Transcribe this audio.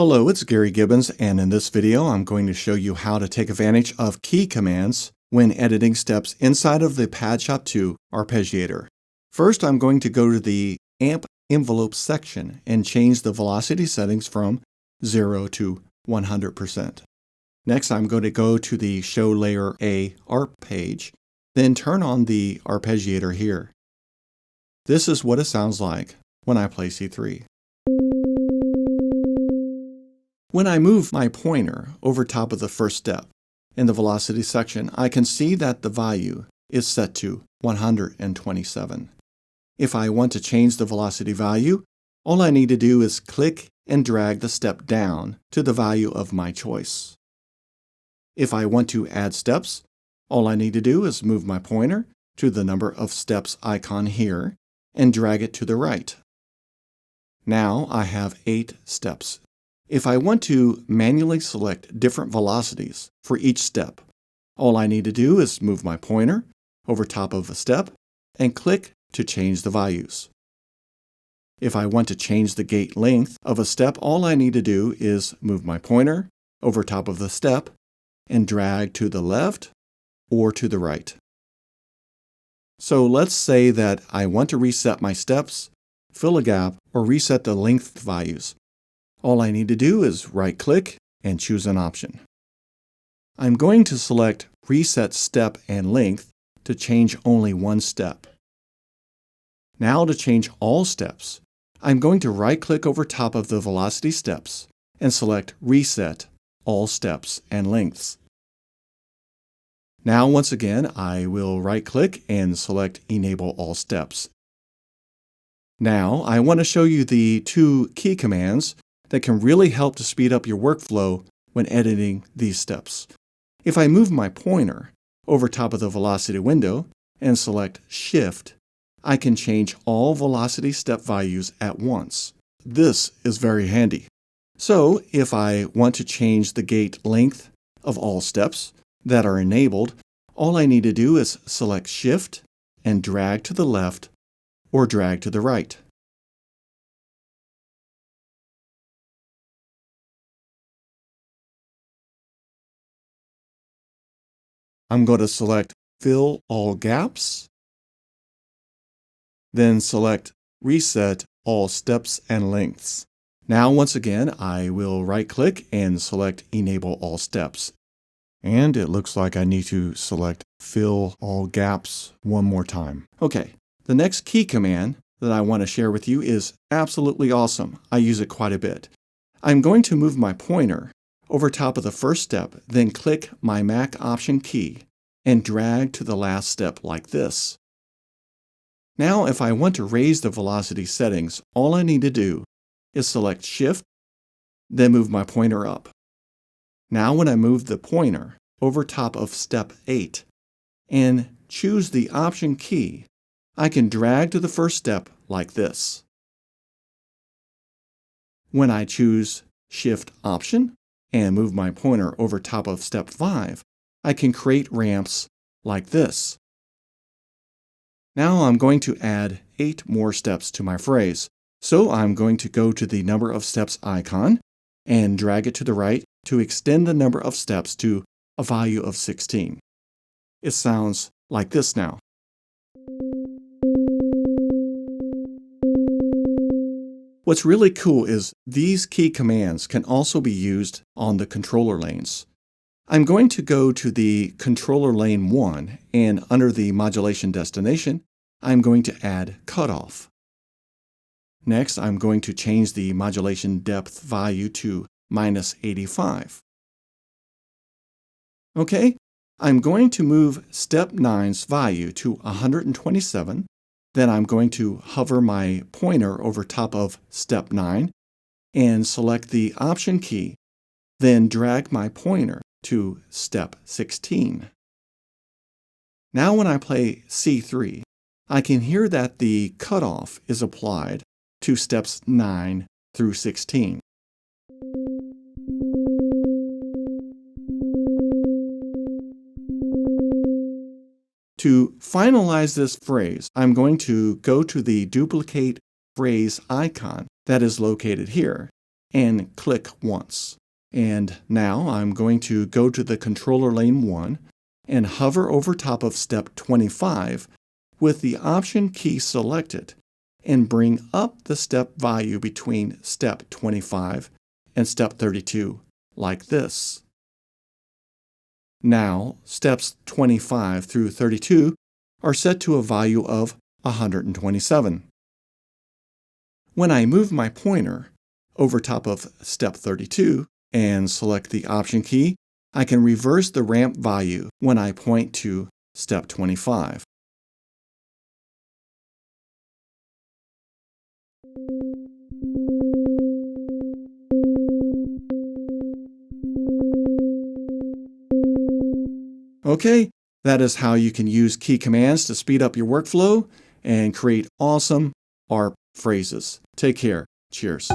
Hello, it's Gary Gibbons, and in this video I'm going to show you how to take advantage of key commands when editing steps inside of the Padshop 2 Arpeggiator. First, I'm going to go to the amp envelope section and change the velocity settings from 0 to 100%. Next, I'm going to go to the Show Layer A ARP page, then turn on the Arpeggiator here. This is what it sounds like when I play C3. When I move my pointer over top of the first step in the velocity section, I can see that the value is set to 127. If I want to change the velocity value, all I need to do is click and drag the step down to the value of my choice. If I want to add steps, all I need to do is move my pointer to the number of steps icon here and drag it to the right. Now I have 8 steps. If I want to manually select different velocities for each step, all I need to do is move my pointer over top of a step and click to change the values. If I want to change the gate length of a step, all I need to do is move my pointer over top of the step and drag to the left or to the right. So let's say that I want to reset my steps, fill a gap, or reset the length values. All I need to do is right-click and choose an option. I'm going to select Reset Step and Length to change only one step. Now to change all steps, I'm going to right-click over top of the velocity steps and select Reset All Steps and Lengths. Now once again, I will right-click and select Enable All Steps. Now I want to show you the 2 key commands that can really help to speed up your workflow when editing these steps. If I move my pointer over top of the velocity window and select Shift, I can change all velocity step values at once. This is very handy. So if I want to change the gate length of all steps that are enabled, all I need to do is select Shift and drag to the left or drag to the right. I'm going to select Fill All Gaps, then select Reset All Steps and Lengths. Now once again, I will right-click and select Enable All Steps. And it looks like I need to select Fill All Gaps one more time. Okay, the next key command that I want to share with you is absolutely awesome. I use it quite a bit. I'm going to move my pointer over top of the first step, then click my Mac Option key and drag to the last step like this. Now, if I want to raise the velocity settings, all I need to do is select Shift, then move my pointer up. Now, when I move the pointer over top of step 8 and choose the Option key, I can drag to the first step like this. When I choose Shift Option and move my pointer over top of step 5, I can create ramps like this. Now I'm going to add 8 more steps to my phrase. So I'm going to go to the number of steps icon and drag it to the right to extend the number of steps to a value of 16. It sounds like this now. What's really cool is these key commands can also be used on the controller lanes. I'm going to go to the controller lane 1, and under the modulation destination, I'm going to add cutoff. Next, I'm going to change the modulation depth value to -85. Okay, I'm going to move step 9's value to 127. Then I'm going to hover my pointer over top of step 9 and select the Option key, then drag my pointer to step 16. Now when I play C3, I can hear that the cutoff is applied to steps 9 through 16. To finalize this phrase, I'm going to go to the duplicate phrase icon that is located here and click once. And now I'm going to go to the controller lane 1 and hover over top of step 25 with the Option key selected and bring up the step value between step 25 and step 32, like this. Now, steps 25 through 32 are set to a value of 127. When I move my pointer over top of step 32 and select the Option key, I can reverse the ramp value when I point to step 25. Okay, that is how you can use key commands to speed up your workflow and create awesome ARP phrases. Take care. Cheers.